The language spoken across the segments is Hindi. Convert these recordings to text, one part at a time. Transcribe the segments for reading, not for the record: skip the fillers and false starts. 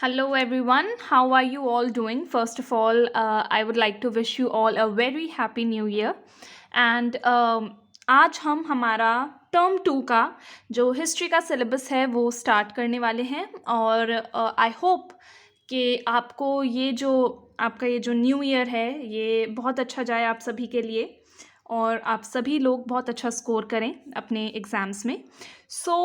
Hello everyone, how are you all doing? First of all, I would like to wish you all a very happy new year. And आज हम हमारा टर्म टू का जो हिस्ट्री का सिलेबस है वो स्टार्ट करने वाले हैं और आई होप कि आपको ये जो न्यू ईयर है ये बहुत अच्छा जाए आप सभी के लिए और आप सभी लोग बहुत अच्छा स्कोर करें अपने एग्ज़ाम्स में. So,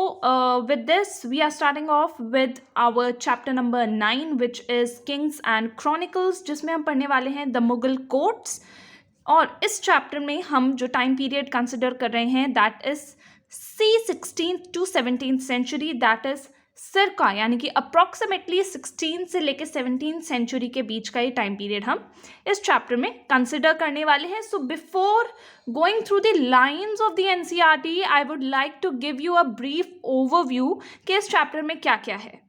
with this, we are starting off with our chapter number 9, which is Kings and Chronicles, जिसमें हम पढ़ने वाले हैं द मुगल कोर्ट्स. और इस चैप्टर में हम जो टाइम पीरियड कंसिडर कर रहे हैं that is C16 to 17th century, that is circa यानी कि अप्रॉक्सीमेटली 16 से लेकर 17th सेंचुरी के बीच का ये टाइम पीरियड हम इस चैप्टर में कंसिडर करने वाले हैं. So before going through the lines of the NCERT I would like to give you a brief overview कि इस चैप्टर में क्या क्या है.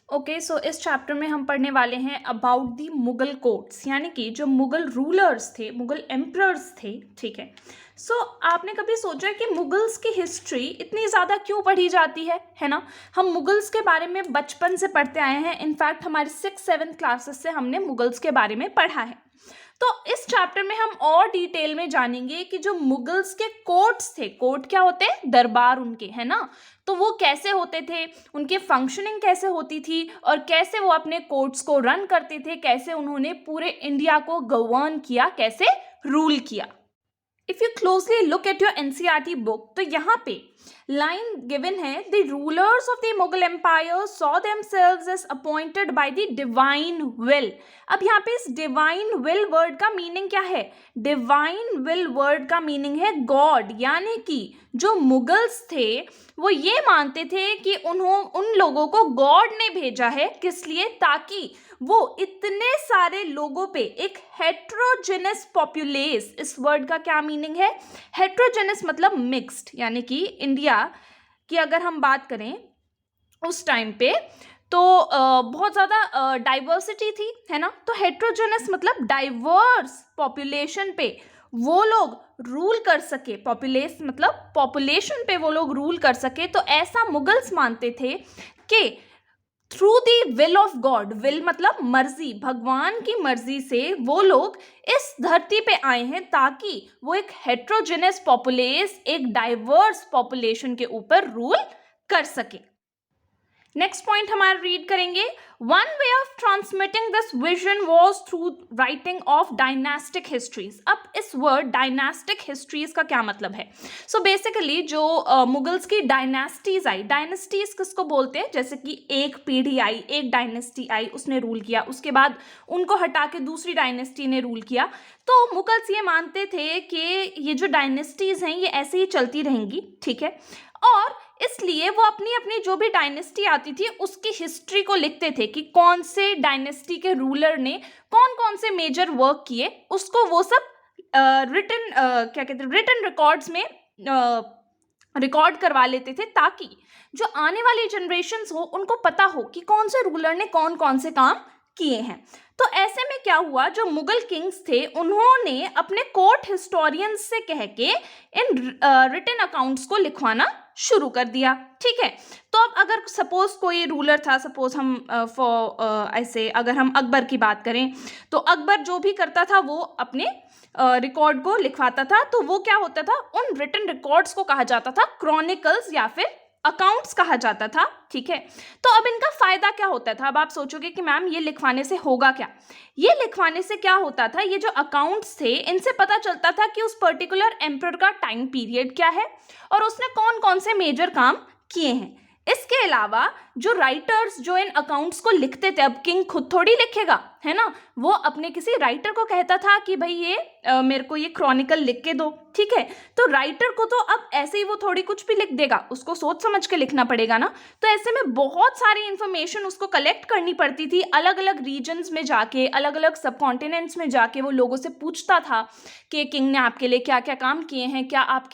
ओके, सो इस चैप्टर में हम पढ़ने वाले हैं अबाउट द मुगल कोर्ट्स, यानी कि जो मुगल रूलर्स थे, मुगल एम्परर्स थे. ठीक है. सो आपने कभी सोचा कि मुगल्स की हिस्ट्री इतनी ज़्यादा क्यों पढ़ी जाती है ना. हम मुगल्स के बारे में बचपन से पढ़ते आए हैं. इनफैक्ट हमारे 6-7 क्लासेस से हमने मुगल्स के बारे में पढ़ा है. तो इस चैप्टर में हम और डिटेल में जानेंगे कि जो मुगल्स के कोर्ट्स थे, कोर्ट क्या होते हैं, दरबार उनके, है ना. तो वो कैसे होते थे, उनके फंक्शनिंग कैसे होती थी और कैसे वो अपने कोर्ट्स को रन करते थे, कैसे उन्होंने पूरे इंडिया को गवर्न किया, कैसे रूल किया. If you closely look at your NCERT book, तो यहाँ पे लाइन गिवन है, the rulers of the Mughal empire saw themselves as appointed by the divine will. अब यहाँ पे इस डिवाइन विल वर्ड का मीनिंग क्या है. डिवाइन विल वर्ड का मीनिंग है गॉड, यानी कि जो मुगल्स थे वो ये मानते थे कि उन लोगों को गॉड ने भेजा है. किस लिए, ताकि वो इतने सारे लोगों पे एक हेट्रोजेनस पॉपुलेस, इस वर्ड का क्या मीनिंग है, हेट्रोजेनस मतलब मिक्स्ड, यानी कि इंडिया की अगर हम बात करें उस टाइम पे तो बहुत ज़्यादा डाइवर्सिटी थी, है ना. तो हेट्रोजेनस मतलब डाइवर्स पॉपुलेशन पे वो लोग रूल कर सके, पॉपुलेस मतलब पॉपुलेशन पे वो लोग रूल कर सके. तो ऐसा मुगल्स मानते थे कि through the will of God, will मतलब मर्जी, भगवान की मर्जी से वो लोग इस धरती पे आए हैं ताकि वो एक हेट्रोजेनस पॉपुलेस, एक डाइवर्स पॉपुलेशन के ऊपर रूल कर सके. नेक्स्ट पॉइंट हमारा रीड करेंगे. One way of transmitting this vision was through writing of dynastic histories. अब इस वर्ड डायनास्टिक हिस्ट्रीज का क्या मतलब है. सो बेसिकली जो मुगल्स की डायनास्टीज आई, डायनेस्टीज किसको बोलते हैं, जैसे कि एक पीढ़ी आई, एक डायनेस्टी आई, उसने रूल किया, उसके बाद उनको हटा के दूसरी डायनेस्टी ने रूल किया. तो मुगल्स ये मानते थे कि ये जो डायनेस्टीज हैं ये ऐसे ही चलती रहेंगी. ठीक है. और इसलिए वो अपनी अपनी जो भी डायनेस्टी आती थी उसकी हिस्ट्री को लिखते थे कि कौन से डायनेस्टी के रूलर ने कौन कौन से मेजर वर्क किए, उसको वो सब रिटन क्या कहते हैं, रिटन रिकॉर्ड्स में रिकॉर्ड करवा लेते थे ताकि जो आने वाली जनरेशन्स हो उनको पता हो कि कौन से रूलर ने कौन कौन से काम किए हैं. तो ऐसे में क्या हुआ, जो मुगल किंग्स थे उन्होंने अपने कोर्ट हिस्टोरियंस से कह के इन रिटन अकाउंट्स को लिखवाना शुरू कर दिया. ठीक है. तो अब अगर सपोज कोई रूलर था, सपोज हम ऐसे अगर हम अकबर की बात करें तो अकबर जो भी करता था वो अपने रिकॉर्ड को लिखवाता था. तो वो क्या होता था, उन रिटन रिकॉर्ड्स को कहा जाता था क्रॉनिकल्स या फिर अकाउंट्स कहा जाता था. ठीक है. तो अब इनका फायदा क्या होता था. अब आप सोचोगे कि मैम ये लिखवाने से होगा क्या. ये लिखवाने से क्या होता था, ये जो अकाउंट्स थे इनसे पता चलता था कि उस पर्टिकुलर एम्परर का टाइम पीरियड क्या है और उसने कौन कौन से मेजर काम किए हैं. इसके अलावा जो राइटर्स जो इन अकाउंट्स को लिखते थे, अब किंग खुद थोड़ी लिखेगा, है ना, वो अपने किसी राइटर को कहता था कि भाई ये मेरे को ये क्रॉनिकल लिख के दो. ठीक है. तो राइटर को तो अब ऐसे ही वो थोड़ी कुछ भी लिख देगा, उसको सोच समझ के लिखना पड़ेगा ना. तो ऐसे में बहुत सारी इंफॉर्मेशन उसको कलेक्ट करनी पड़ती थी. अलग अलग रीजन्स में जाके, अलग अलग सब कॉन्टिनेंट्स में जाके वो लोगों से पूछता था कि किंग ने आपके लिए क्या क्या काम किए हैं, क्या आप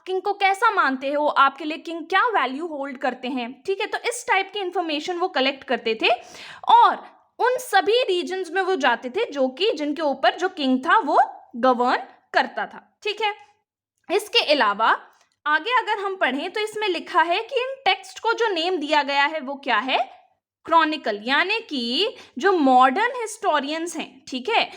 किंग को कैसा मानते हो, आपके लिए किंग क्या वैल्यू होल्ड करते हैं. ठीक है. तो इस टाइप की इंफॉर्मेशन वो कलेक्ट करते थे और उन सभी रीजन्स में वो जाते थे जो कि जिनके ऊपर जो किंग था वो गवर्न करता था. ठीक है. इसके अलावा आगे अगर हम पढ़ें तो इसमें लिखा है कि इन टेक्स्ट को जो नेम दिया गया है वो क्या है, क्रॉनिकल, यानी कि जो मॉडर्न हिस्टोरियंस हैं, ठीक है,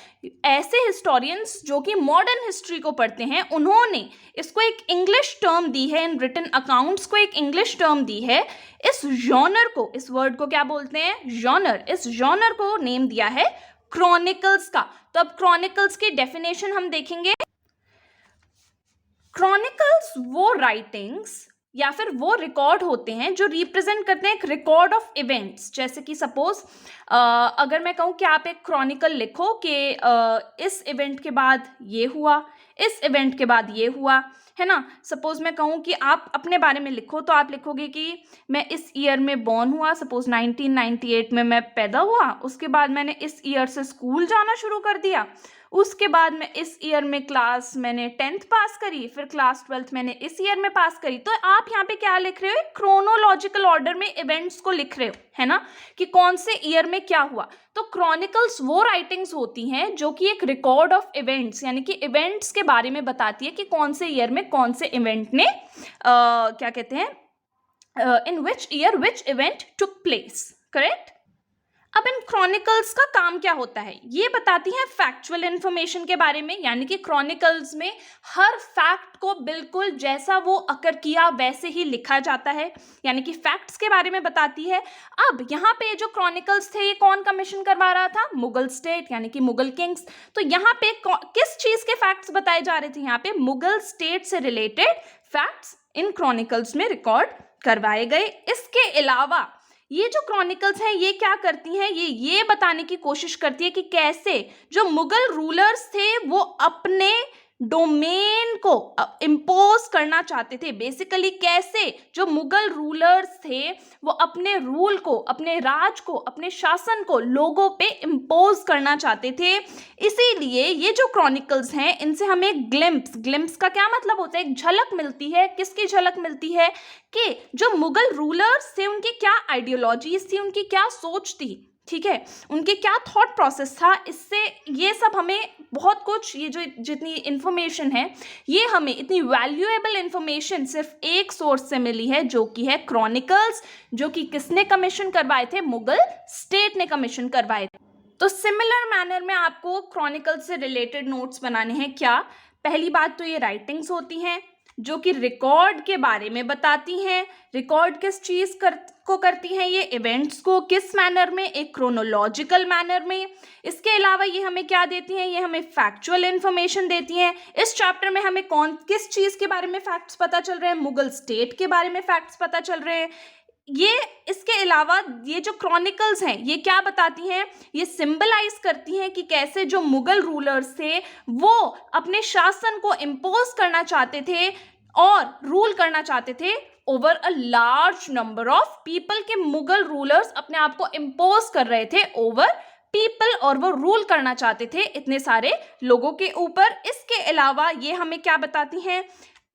ऐसे हिस्टोरियंस जो कि मॉडर्न हिस्ट्री को पढ़ते हैं, उन्होंने इसको एक इंग्लिश टर्म दी है, इन रिटन अकाउंट्स को एक इंग्लिश टर्म दी है। इस जॉनर को, इस वर्ड को क्या बोलते हैं? जॉनर। इस जॉनर को नेम दिया है क्रॉनिकल्स का। तो अब क्रॉनिकल्स की डेफिनेशन हम देखेंगे। क्रॉनिकल्स वो राइटिंग्स या फिर वो रिकॉर्ड होते हैं जो रिप्रेजेंट करते हैं एक रिकॉर्ड ऑफ इवेंट्स। जैसे कि सपोज अगर मैं कहूँ कि आप एक क्रॉनिकल लिखो कि इस इवेंट के बाद ये हुआ, इस इवेंट के बाद ये हुआ, है ना। सपोज मैं कहूँ कि आप अपने बारे में लिखो, तो आप लिखोगे कि मैं इस ईयर में बॉर्न हुआ, सपोज 1998 में मैं पैदा हुआ, उसके बाद मैंने इस ईयर से स्कूल जाना शुरू कर दिया, उसके बाद मैं इस ईयर में मैंने 10th पास करी, फिर क्लास 12th मैंने इस ईयर में पास करी। तो आप यहाँ पे क्या लिख रहे हो? क्रोनोलॉजिकल ऑर्डर में इवेंट्स को लिख रहे हो, है ना, कि कौन से ईयर में क्या हुआ। तो क्रॉनिकल्स वो राइटिंग्स होती हैं जो कि एक रिकॉर्ड ऑफ इवेंट्स, यानी कि इवेंट्स के बारे में बताती है कि कौन से ईयर में कौन से इवेंट ने क्या कहते हैं, in which year which event took place, correct. अब इन क्रॉनिकल्स का काम क्या होता है? ये बताती हैं फैक्चुअल इंफॉर्मेशन के बारे में, यानी कि क्रॉनिकल्स में हर फैक्ट को बिल्कुल जैसा वो अकर किया वैसे ही लिखा जाता है, यानी कि फैक्ट्स के बारे में बताती है। अब यहाँ पे जो क्रॉनिकल्स थे, ये कौन कमीशन करवा रहा था? मुगल स्टेट, यानी कि मुगल किंग्स। तो यहाँ पे किस चीज के फैक्ट्स बताए जा रहे थे? यहाँ पे मुगल स्टेट से रिलेटेड फैक्ट्स इन क्रॉनिकल्स में रिकॉर्ड करवाए गए। इसके अलावा ये जो क्रॉनिकल्स हैं, ये क्या करती हैं? ये बताने की कोशिश करती है कि कैसे जो मुगल रूलर्स थे वो अपने डोमेन को इम्पोज करना चाहते थे। बेसिकली कैसे जो मुगल रूलर्स थे वो अपने रूल को, अपने राज को, अपने शासन को लोगों पे इम्पोज करना चाहते थे। इसीलिए ये जो क्रॉनिकल्स हैं, इनसे हमें ग्लिम्प्स का क्या मतलब होता है? एक झलक मिलती है। किसकी झलक मिलती है? कि जो मुगल रूलर्स थे उनकी क्या आइडियोलॉजीज थी, उनकी क्या सोच थी, ठीक है, उनके क्या थॉट प्रोसेस था। इससे ये सब हमें बहुत कुछ, ये जो जितनी इंफॉर्मेशन है, ये हमें इतनी वैल्यूएबल इंफॉर्मेशन सिर्फ एक सोर्स से मिली है, जो कि है क्रॉनिकल्स, जो कि किसने कमीशन करवाए थे? मुगल स्टेट ने कमीशन करवाए थे। तो सिमिलर मैनर में आपको क्रॉनिकल्स से रिलेटेड नोट्स बनाने हैं। क्या? पहली बात तो ये राइटिंग्स होती हैं जो कि रिकॉर्ड के बारे में बताती हैं। रिकॉर्ड किस चीज़ को करती हैं? ये इवेंट्स को। किस मैनर में? एक क्रोनोलॉजिकल मैनर में। इसके अलावा ये हमें क्या देती हैं? ये हमें फैक्चुअल इंफॉर्मेशन देती हैं। इस चैप्टर में हमें किस चीज़ के बारे में फैक्ट्स पता चल रहे हैं? मुगल स्टेट के बारे में फैक्ट्स पता चल रहे हैं। ये इसके अलावा ये जो क्रॉनिकल्स हैं, ये क्या बताती हैं? ये सिंबलाइज करती हैं कि कैसे जो मुगल रूलर्स थे वो अपने शासन को इम्पोज करना चाहते थे और रूल करना चाहते थे over a large number of people. के मुगल रूलर्स अपने आप को इम्पोज कर रहे थे ओवर पीपल और वो रूल करना चाहते थे इतने सारे लोगों के ऊपर। इसके अलावा ये हमें क्या बताती हैं?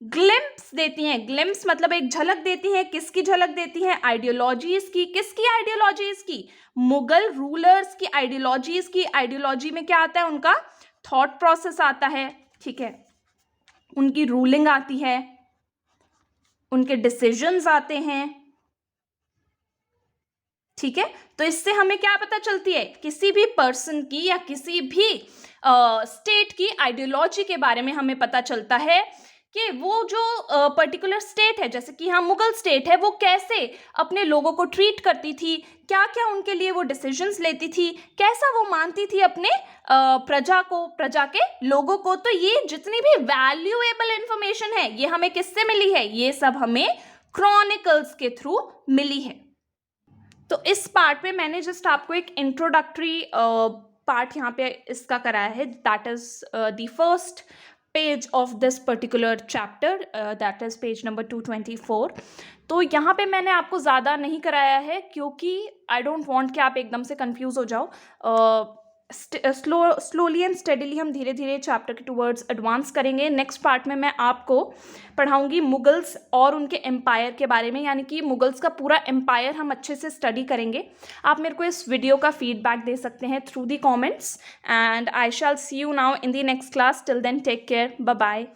ग्लिम्प्स देती हैं। ग्लिम्प्स मतलब एक झलक देती है। किसकी झलक देती है? आइडियोलॉजीज की। किसकी आइडियोलॉजीज की? मुगल रूलर्स की आइडियोलॉजीज की। आइडियोलॉजी में क्या आता है? उनका थॉट प्रोसेस आता है, ठीक है, उनकी रूलिंग आती है, उनके डिसीजंस आते हैं, ठीक है। तो इससे हमें क्या पता चलती है? किसी भी पर्सन की या किसी भी स्टेट की आइडियोलॉजी के बारे में हमें पता चलता है कि वो जो पर्टिकुलर स्टेट है, जैसे कि यहाँ मुगल स्टेट है, वो कैसे अपने लोगों को ट्रीट करती थी, क्या क्या उनके लिए वो डिसीजंस लेती थी, कैसा वो मानती थी अपने प्रजा को, प्रजा के लोगों को। तो ये जितनी भी वैल्यूएबल इंफॉर्मेशन है, ये हमें किससे मिली है? ये सब हमें क्रॉनिकल्स के थ्रू मिली है। तो इस पार्ट में मैंने जस्ट आपको एक इंट्रोडक्टरी पार्ट यहाँ पे इसका कराया है, that is the first page of this particular chapter, that is page number 224। तो यहाँ पे मैंने आपको ज़्यादा नहीं कराया है क्योंकि आई डोंट वांट कि आप एकदम से कंफ्यूज हो जाओ। स्लोली एंड स्टेडीली हम धीरे धीरे चैप्टर के टूवर्ड्स एडवांस करेंगे। नेक्स्ट पार्ट में मैं आपको पढ़ाऊंगी मुगल्स और उनके एम्पायर के बारे में, यानी कि मुगल्स का पूरा एम्पायर हम अच्छे से स्टडी करेंगे। आप मेरे को इस वीडियो का फीडबैक दे सकते हैं through the comments and I shall see you now in the next class. Till then take care, bye bye.